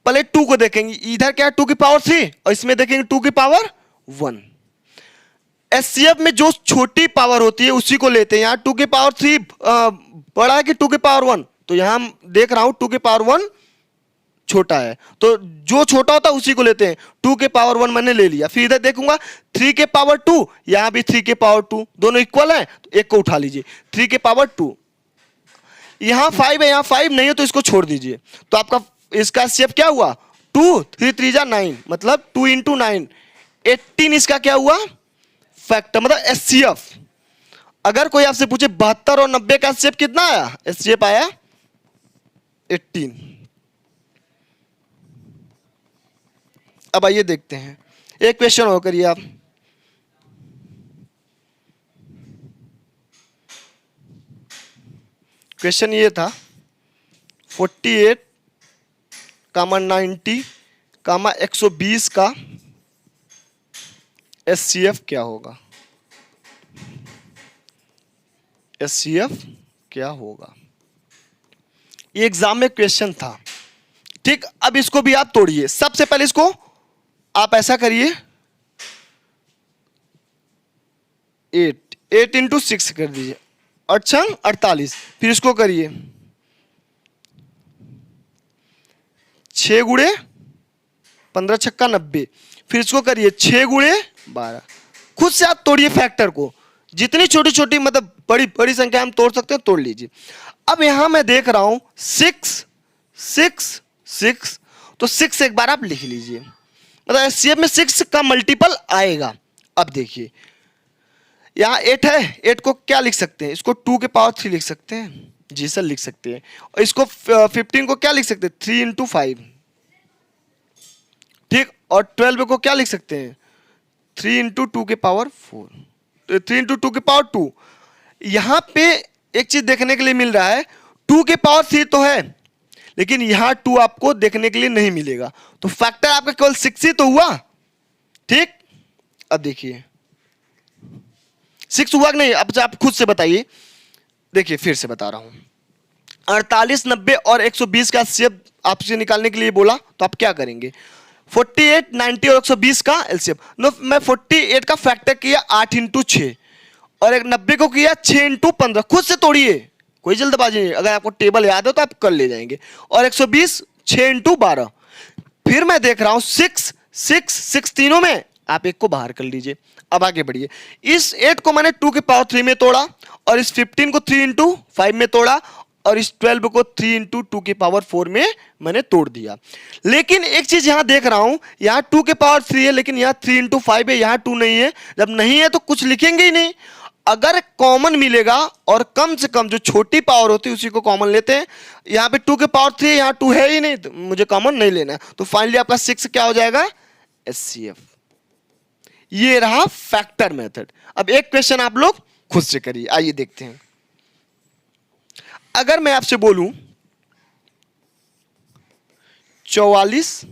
पहले 2 को देखेंगे, इधर क्या है 2 की पावर 3 और इसमें देखेंगे 2 की पावर 1। एचसीएफ में जो छोटी पावर होती है उसी को लेते हैं। यहां 2 की पावर 3 बड़ा है कि 2 की पावर 1, तो यहां देख रहा हूं 2 की पावर 1 छोटा है, तो जो छोटा होता है उसी को लेते हैं। 2 के पावर 1 मैंने ले लिया, फिर इधर देखूंगा 3 के पावर 2, यहां भी 3 के पावर 2, दोनों इक्वल है, तो एक को उठा लीजिए 3 के पावर 2। यहां 5 है, यहां 5 नहीं है तो इसको छोड़ दीजिए। तो आपका इसका शेप क्या हुआ 2, 3 3 जा 9, मतलब 2 इंटू 9 18। इसका क्या हुआ फैक्टर मतलब एचसीएफ। अगर कोई आपसे पूछे 72 और 90 का एचसीएफ कितना आया, एचसीएफ आया 18। अब आइए देखते हैं, एक क्वेश्चन और करिए आप। क्वेश्चन ये था 48 कामा 90 कामा 120 का एचसीएफ क्या होगा, एचसीएफ क्या होगा। ये एग्जाम में क्वेश्चन था, ठीक। अब इसको भी आप तोड़िए। सबसे पहले इसको आप ऐसा करिए, 8 इंटू 6 कर दीजिए, 8 48। फिर इसको करिए 6 गुणे 15 छक्का 90। फिर इसको करिए 6 गुणे 12। खुद से आप तोड़िए फैक्टर को, जितनी छोटी छोटी मतलब बड़ी बड़ी संख्या हम तोड़ सकते हैं तोड़ लीजिए। अब यहां मैं देख रहा हूं 6 6 6, तो 6 एक बार आप लिख लीजिए, मतलब एचसीएफ में 6 का मल्टीपल आएगा। अब देखिए यहां 8 है, 8 को क्या लिख सकते हैं, इसको 2 के पावर 3 लिख सकते हैं, जी सर लिख सकते हैं। और इसको 15 को क्या लिख सकते हैं 3 इंटू 5, ठीक। और 12 को क्या लिख सकते हैं 3 इंटू 2 के पावर 4, 3 इंटू 2 के पावर 2। यहां पे एक चीज देखने के लिए मिल रहा है, 2 के पावर 3 तो है लेकिन यहां 2 आपको देखने के लिए नहीं मिलेगा, तो फैक्टर आपका केवल 6 ही तो हुआ, ठीक। अब देखिए 6 हुआ कि नहीं, अब आप खुद से बताइए। देखिए फिर से बता रहा हूं, 48 90 और 120 का एचसीएफ आपसे निकालने के लिए बोला, तो आप क्या करेंगे 48 90 और 120 का एलसीएम। नो, मैं 48 का फैक्टर किया 8 इंटू 6 और एक 90 को किया 6 इंटू 15। खुद से तोड़िए, कोई जल्दबाजी नहीं, अगर आपको टेबल याद हो तो आप कर ले जाएंगे। और 120 6 इंटू 12। फिर मैं देख रहा हूं 6 6 6 तीनों में, आप एक को बाहर कर लीजिए। अब आगे बढ़िए, इस 8 को मैंने 2 के पावर 3 में तोड़ा और इस 15 को 3 इंटू 5 में तोड़ा और इस 12 को 3 इंटू 2 के पावर 4 में मैंने तोड़ दिया। लेकिन एक चीज यहां देख रहा हूं, यहां 2 के पावर 3 है लेकिन यहां 3 इंटू 5 है, यहां 2 नहीं है। जब नहीं है तो कुछ लिखेंगे ही नहीं। अगर कॉमन मिलेगा और कम से कम जो छोटी पावर होती है उसी को कॉमन लेते हैं। यहां पे 2 के पावर 3 है, यहां 2 है ही नहीं, तो मुझे कॉमन नहीं लेना है। तो फाइनली आपका 6 क्या हो जाएगा एचसीएफ। ये रहा फैक्टर मेथड। अब एक क्वेश्चन आप लोग खुद से करिए, आइए देखते हैं। अगर मैं आपसे बोलूं 44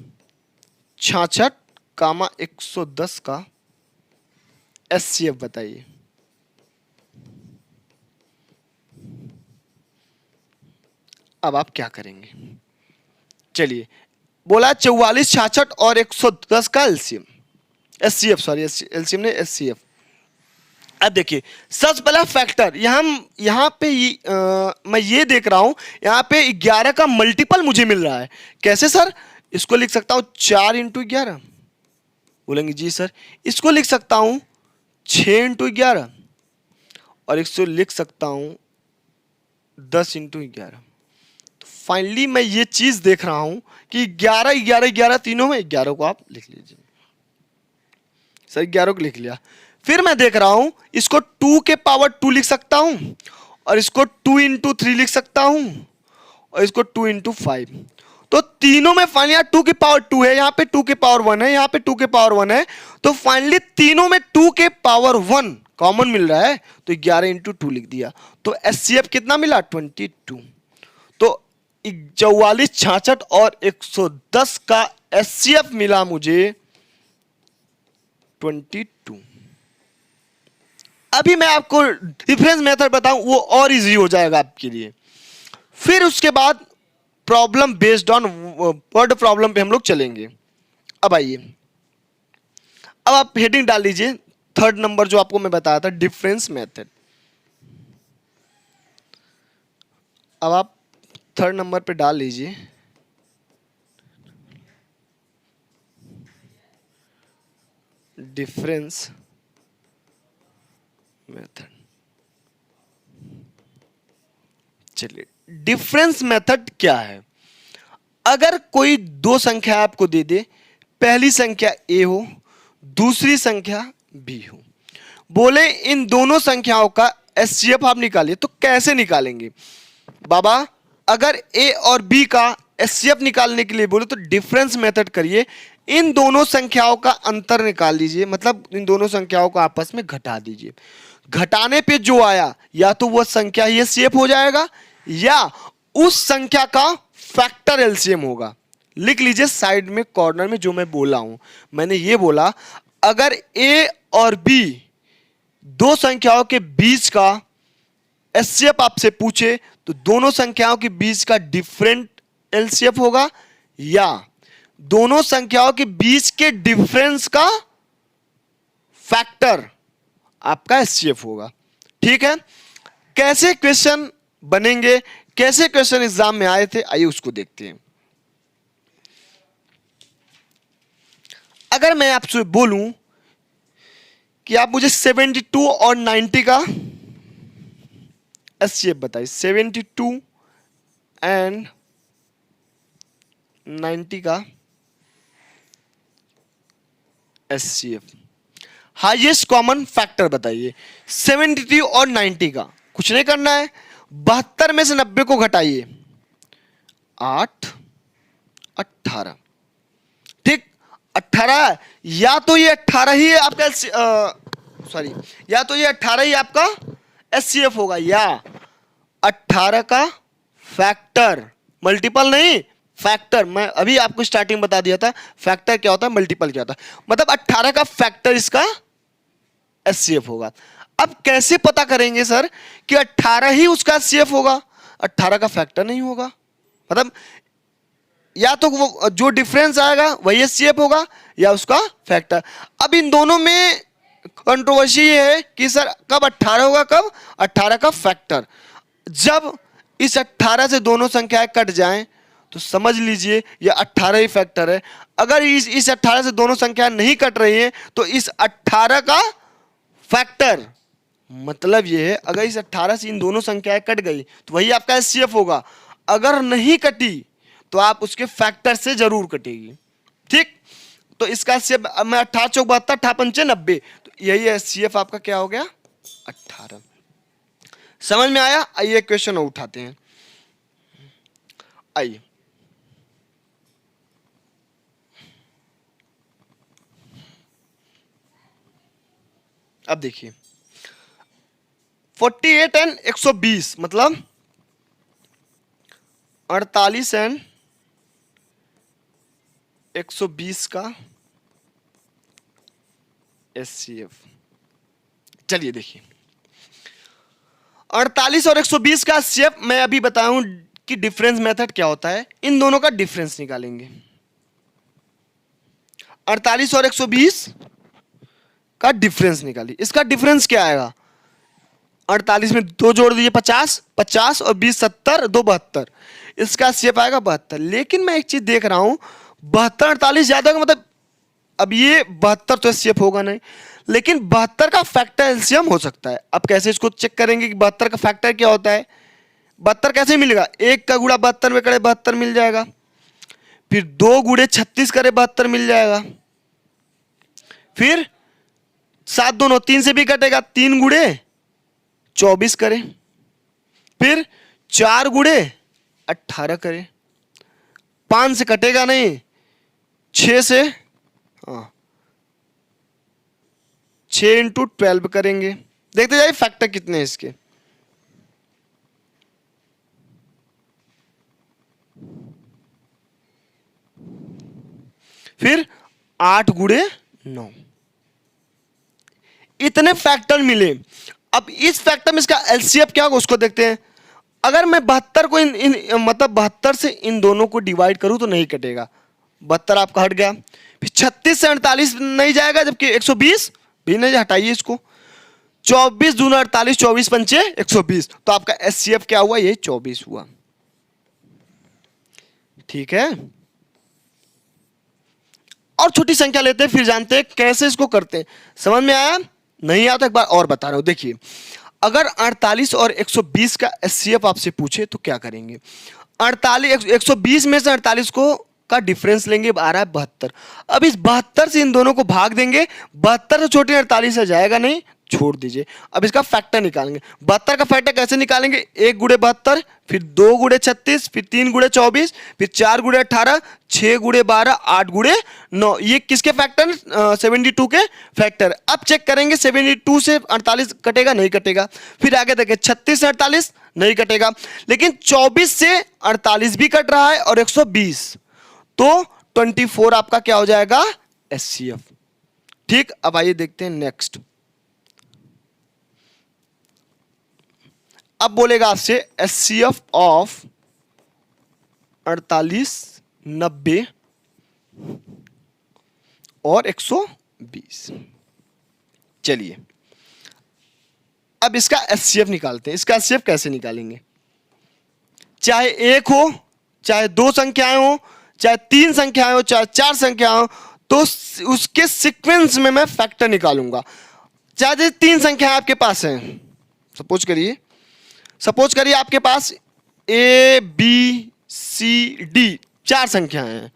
66 कामा 110 का एचसीएफ बताइए। अब आप क्या करेंगे? चलिए, बोला 44, 66 और 110 का एलसीएम, एचसीएफ, सॉरी एलसीएम ने एचसीएफ। अब देखिए, सबसे पहला फैक्टर यहाँ पे मैं ये देख रहा हूं, यहाँ पे 11 का मल्टीपल मुझे मिल रहा है। कैसे सर? इसको लिख सकता हूं 4 इंटू 11, बोलेंगे जी सर। इसको लिख सकता हूं 6 इंटू 11, और इसको लिख सकता हूं 10 इंटू 11। तो फाइनली मैं ये चीज देख रहा हूं कि 11 11 11 तीनों में 11 को आप लिख लीजिए सर, 11 को लिख लिया। फिर मैं देख रहा हूं इसको 2 के पावर 2 लिख सकता हूं, और इसको 2 इंटू 3 लिख सकता हूं, और इसको 2 इंटू 5। तो तीनों में फाइनली 2 की पावर 2 है, यहां पे 2 के पावर 1 है, यहां पे 2 के पावर 1 है। तो फाइनली तीनों में 2 के पावर 1 कॉमन मिल रहा है, तो 11 इंटू 2 लिख दिया। तो एचसीएफ कितना मिला? 22। तो 44, 66 और 110 का एचसीएफ मिला मुझे 22। अभी मैं आपको डिफरेंस मेथड बताऊं, वो और इजी हो जाएगा आपके लिए। फिर उसके बाद problem based on word problem पे हम लोग चलेंगे। अब आइए, अब आप हेडिंग डाल लीजिए, थर्ड नंबर जो आपको मैं बताया था, डिफरेंस मेथड। अब आप थर्ड नंबर पे डाल लीजिए डिफरेंस मेथड। चलिए, डिफरेंस मेथड क्या है? अगर कोई दो संख्या आपको दे दे, पहली संख्या ए हो, दूसरी संख्या बी हो, बोले इन दोनों संख्याओं का एचसीएफ आप निकालिए, तो कैसे निकालेंगे बाबा? अगर ए और बी का एचसीएफ निकालने के लिए बोले तो डिफरेंस मेथड करिए, इन दोनों संख्याओं का अंतर निकाल दीजिए, मतलब इन दोनों संख्याओं को आपस में घटा दीजिए। घटाने पे जो आया, या तो वह संख्या ही एचसीएफ हो जाएगा, या उस संख्या का फैक्टर एलसीएम होगा। लिख लीजिए साइड में कॉर्नर में जो मैं बोला हूं। मैंने ये बोला, अगर ए और बी दो संख्याओं के बीच का एचसीएफ आपसे पूछे, तो दोनों संख्याओं के बीच का डिफरेंट एलसीएफ होगा, या दोनों संख्याओं के बीच के डिफरेंस का फैक्टर आपका एचसीएफ होगा। ठीक है? कैसे क्वेश्चन बनेंगे, कैसे क्वेश्चन एग्जाम में आए थे, आइए उसको देखते हैं। अगर मैं आपसे बोलूं कि आप मुझे 72 और 90 का एचसीएफ बताइए, 72 एंड 90 का एचसीएफ, हाईएस्ट कॉमन फैक्टर बताइए 72 और 90 का। कुछ नहीं करना है, 72 में से 90 को घटाइए, 8, 18। ठीक, 18, या तो ये 18 ही है आपका सॉरी, या तो ये 18 ही आपका एचसीएफ होगा, या 18 का फैक्टर, मल्टीपल नहीं फैक्टर। मैं अभी आपको स्टार्टिंग बता दिया था फैक्टर क्या होता है, मल्टीपल क्या होता है, मतलब 18 का फैक्टर इसका एचसीएफ होगा। अब कैसे पता करेंगे सर कि 18 ही उसका एचसीएफ होगा, 18 का फैक्टर नहीं होगा? मतलब या तो वो जो डिफरेंस आएगा वही एचसीएफ होगा, या उसका फैक्टर। अब इन दोनों में कंट्रोवर्सी ये है कि सर कब 18 होगा, कब 18 का फैक्टर। जब इस 18 से दोनों संख्याएं कट जाएं तो समझ लीजिए ये 18 ही फैक्टर है। अगर इस 18 से दोनों संख्याएं नहीं कट रही हैं तो इस 18 का फैक्टर, मतलब ये है अगर इस 18 से इन दोनों संख्याएं कट गई तो वही आपका एचसीएफ होगा। अगर नहीं कटी तो आप उसके फैक्टर से जरूर कटेगी। ठीक, तो इसका एचसीएफ मैं 18 चौक 72, 18 पंचे 90, तो यही एचसीएफ आपका क्या हो गया, 18। समझ में आया? आइए क्वेश्चन उठाते हैं। आइए, अब देखिए 48 एंड 120 मतलब 48 एंड 120 का एचसीएफ। चलिए देखिए, 48 और 120 का एचसीएफ मैं अभी बताऊं कि डिफरेंस मेथड क्या होता है, इन दोनों का डिफरेंस निकालेंगे। 48 और 120 का डिफरेंस निकालिए। इसका डिफरेंस क्या आएगा, 48 में 2 जोड़ दीजिए 50, 50 और 20 70, 2 72, इसका शेप आएगा 72। लेकिन मैं एक चीज देख रहा हूं, 72 48 ज्यादा का मतलब, अब ये 72 तो शेप होगा नहीं, लेकिन 72 का फैक्टर एलसीएम हो सकता है। अब कैसे इसको चेक करेंगे कि 72 का फैक्टर क्या होता है, 72 कैसे मिलेगा, 1 का गुणा 72 में करे 72 मिल जाएगा, फिर 2 गुणे 36 करे 72 मिल जाएगा, फिर 7 दोनों 3 से भी कटेगा, 3 गुणे 24 करे, फिर 4 गुणे 18 करे, 5 से कटेगा नहीं, 6 से, हाँ 6 इंटू 12 करेंगे। देखते जाइए फैक्टर कितने हैं इसके। फिर 8 गुणे 9, इतने फैक्टर मिले। अब इस फैक्टर में इसका एलसीएफ क्या होगा उसको देखते हैं। अगर मैं 72 को मतलब 72 से इन दोनों को डिवाइड करूं तो नहीं कटेगा, 72 आपका हट गया। फिर 36 से 48 नहीं जाएगा, जबकि 120 भी नहीं, हटाइए इसको। 24 दूना 48, 24 पंचे 120, तो आपका एचसीएफ क्या हुआ, ये 24 हुआ। ठीक है, और छोटी संख्या लेते हैं, फिर जानते हैं कैसे इसको करते हैं। समझ में आया, नहीं आया तो एक बार और बता रहा हूं। देखिए, अगर 48 और 120 का एचसीएफ आपसे पूछे तो क्या करेंगे। 48 120 में से 48 को का डिफरेंस लेंगे, आ रहा है 72। अब इस 72 से इन दोनों को भाग देंगे, 72 से छोटे 48 से जाएगा नहीं, छोड़ दीजिए। अब इसका फैक्टर निकालेंगे। 72 का फैक्टर कैसे निकालेंगे, 1 गुणे 72, फिर 2 गुणे 36, फिर 3 गुणे 24, फिर 4 गुणे 18, 6 गुणे 12, 8 गुणे 9। ये किसके फैक्टर, 72 के फैक्टर। अब चेक करेंगे 72 से 48 कटेगा नहीं कटेगा। फिर आगे देखें 36 से 48 नहीं कटेगा, लेकिन 24 से 48 भी कट रहा है और 120, तो 24 आपका क्या हो जाएगा, एचसीएफ। ठीक, अब आइए देखते हैं नेक्स्ट। अब बोलेगा आपसे एचसीएफ ऑफ 48, 90 और 120। चलिए अब इसका एचसीएफ निकालते हैं। इसका एचसीएफ कैसे निकालेंगे, चाहे एक हो, चाहे 2 संख्याएं हो, चाहे 3 संख्याएं हो, चाहे 4 संख्याएं हो, तो उसके सीक्वेंस में मैं फैक्टर निकालूंगा। चाहे 3 संख्याएं आपके पास हैं, सपोज करिए आपके पास ए बी सी डी 4 संख्याएं हैं,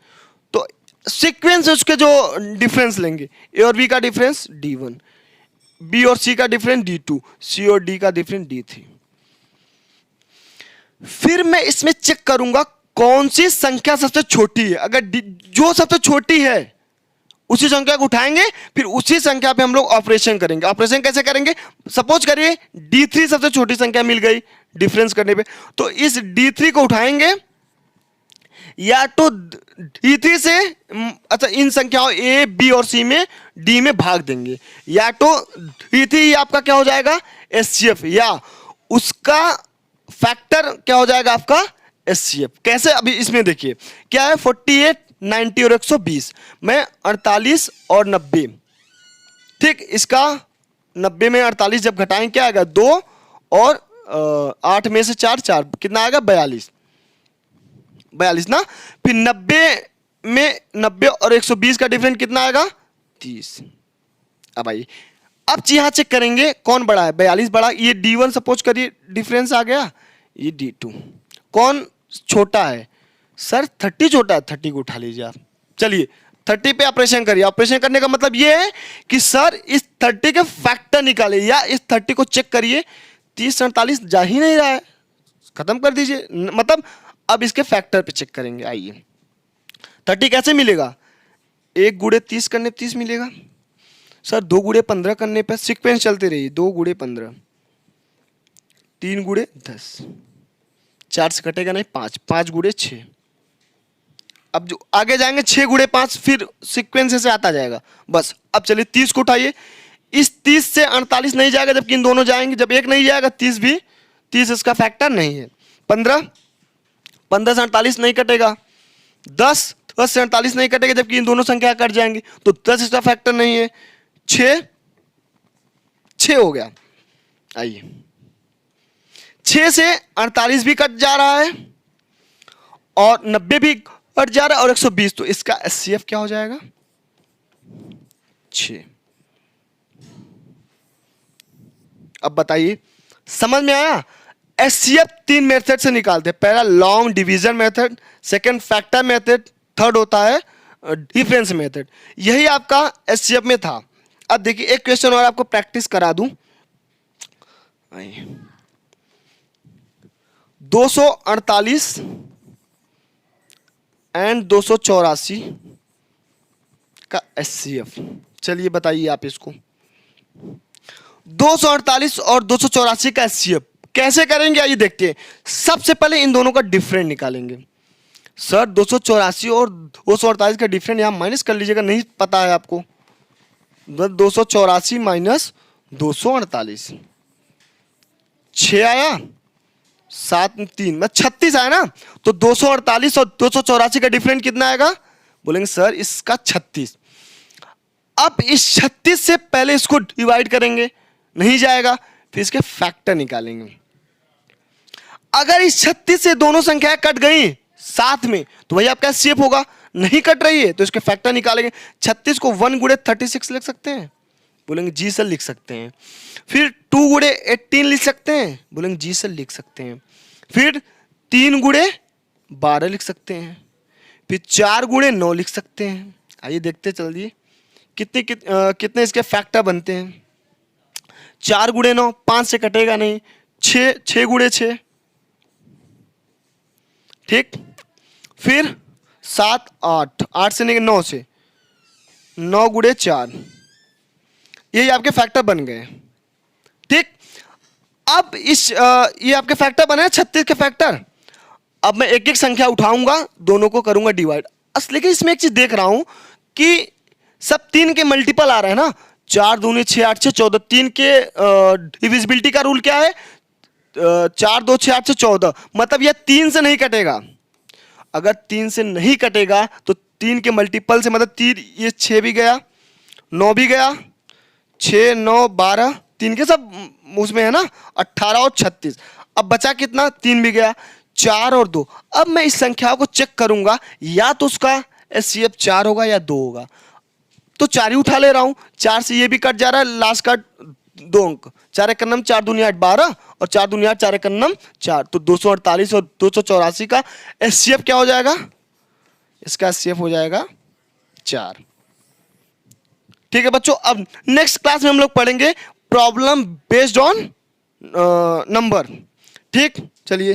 तो सीक्वेंस उसके जो डिफरेंस लेंगे, ए और बी का डिफरेंस D1, बी और सी का डिफरेंस D2, सी और डी का डिफरेंस D3। फिर मैं इसमें चेक करूंगा कौन सी संख्या सबसे छोटी है। अगर जो सबसे छोटी है उसी संख्या को उठाएंगे, फिर उसी संख्या पे हम लोग ऑपरेशन करेंगे। ऑपरेशन कैसे करेंगे, सपोज करिए D3 सबसे छोटी संख्या मिल गई डिफरेंस करने पे, तो इस D3 को उठाएंगे, या तो D3 से अच्छा इन संख्याओं A, B और C में D में भाग देंगे, या तो D3 आपका क्या हो जाएगा एचसीएफ, या उसका फैक्टर क्या हो जाएगा आपका एचसीएफ। कैसे, अभी इसमें देखिए क्या है, 48, 90 और 120 में 48 और 90। ठीक, इसका 90 में 48 जब घटाएं क्या आएगा, 2 और 8 में से 4, 4 कितना आएगा, 42 ना। फिर 90 में 90 और 120 का डिफरेंस कितना आएगा, 30। अब आइए अब यहां चेक करेंगे कौन बड़ा है, 42 बड़ा, ये D1 सपोज करिए डिफरेंस आ गया, ये D2। कौन छोटा है सर, 30 छोटा है, 30 को उठा लीजिए आप। चलिए 30 पे ऑपरेशन करिए। ऑपरेशन करने का मतलब ये है कि सर इस 30 के फैक्टर निकाले, या इस 30 को चेक करिए, 30 से 48 जा ही नहीं रहा है, खत्म कर दीजिए। मतलब अब इसके फैक्टर पे चेक करेंगे। आइए 30 कैसे मिलेगा, 1 गुणे 30 करने पे 30 मिलेगा सर, 2 गुणे 15 करने पे, सीक्वेंस चलते रहिए, 2 गुणे 15, 3 गुणे 10, 4 से कटेगा नहीं, 5, 5 गुणे 6। अब जो आगे जाएंगे 6 गुणे 5, फिर सीक्वेंस से आता जाएगा बस। अब चलिए 30 को उठाइए, इस 30 से 48 नहीं जाएगा, जबकि इन दोनों जाएंगे, जब एक नहीं जाएगा 30 भी, 30 इसका फैक्टर नहीं है। 15 15 से 48 नहीं कटेगा, 10 से 48 नहीं कटेगा, जबकि इन दोनों संख्या कट जाएंगी, तो 10 इसका फैक्टर नहीं है। 6 हो गया। आइए 6 से 48 भी कट जा रहा है और 90 भी कट जा रहा है और 120, तो इसका एचसीएफ क्या हो जाएगा? 6। अब बताइए समझ में आया? एचसीएफ 3 मेथड से निकालते हैं। पहला long division method, second factor method, third होता है डिफरेंस मेथड। यही आपका एचसीएफ में था। अब देखिए एक क्वेश्चन और आपको प्रैक्टिस करा दूं। 248 एंड 284 का एचसीएफ, चलिए बताइए आप इसको। 248 और 284 का एचसीएफ कैसे करेंगे आइए देखते हैं। सबसे पहले इन दोनों का डिफरेंट निकालेंगे। सर 284 और 248 का डिफरेंट यहां माइनस कर लीजिएगा, नहीं पता है आपको। 284 माइनस 248, 6 आया, 7 3 में 36 आया ना। तो 248 और 284 का डिफरेंट कितना आएगा? बोलेंगे सर इसका 36। अब इस 36 से पहले इसको डिवाइड करेंगे, नहीं जाएगा, फिर इसके फैक्टर निकालेंगे। अगर इस 36 से दोनों संख्याएं कट गई साथ में तो वही आपका एचसीएफ होगा। नहीं कट रही है तो इसके फैक्टर निकालेंगे। 36 को 1 गुणे 36 लिख सकते हैं, बोलेंगे जी सर लिख सकते हैं। फिर 2 गुणे 18 लिख सकते हैं, बोलेंगे जी सर लिख सकते हैं। फिर 3 गुणे 12 लिख सकते हैं। फिर 4 गुणे 9 लिख सकते हैं। आइए देखते चलिए कितने इसके फैक्टर बनते हैं। 4 गुणे 9 5 से कटेगा नहीं, 6 गुणे 6, ठीक। फिर 7 8 से नहीं 9 से, 9 गुणे 4, ये आपके फैक्टर बन गए, ठीक। अब ये आपके फैक्टर बने 36 के फैक्टर। अब मैं एक एक संख्या उठाऊंगा, दोनों को करूंगा डिवाइड। लेकिन इसमें एक चीज देख रहा हूं कि सब 3 के मल्टीपल आ रहे हैं ना। 4 दूनी 6 8 6 14, 3 के डिविजिबिलिटी का रूल क्या है? 4 2 6 8 से 14, मतलब यह 3 से नहीं कटेगा। अगर 3 से नहीं कटेगा तो 3 के मल्टीपल से, मतलब 3 ये 6 भी गया, 9 भी गया, 6 9 12, 3 के सब उसमें है ना, 18 और 36। अब बचा कितना? 3 भी गया, 4 और 2। अब मैं इस संख्या को चेक करूंगा, या तो उसका एचसीएफ 4 होगा या 2 होगा। तो 4 ही उठा ले रहा हूं। 4 से ये भी कट जा रहा है, लास्ट का 2 अंक। 4 एक नम 4 दूनी 8 12 और 4 दूनी 8 4 एक नम 4। तो 248 और 284 का एचसीएफ क्या हो जाएगा? इसका एचसीएफ हो जाएगा 4। ठीक है बच्चों, अब नेक्स्ट क्लास में हम लोग पढ़ेंगे प्रॉब्लम बेस्ड ऑन नंबर। ठीक, चलिए।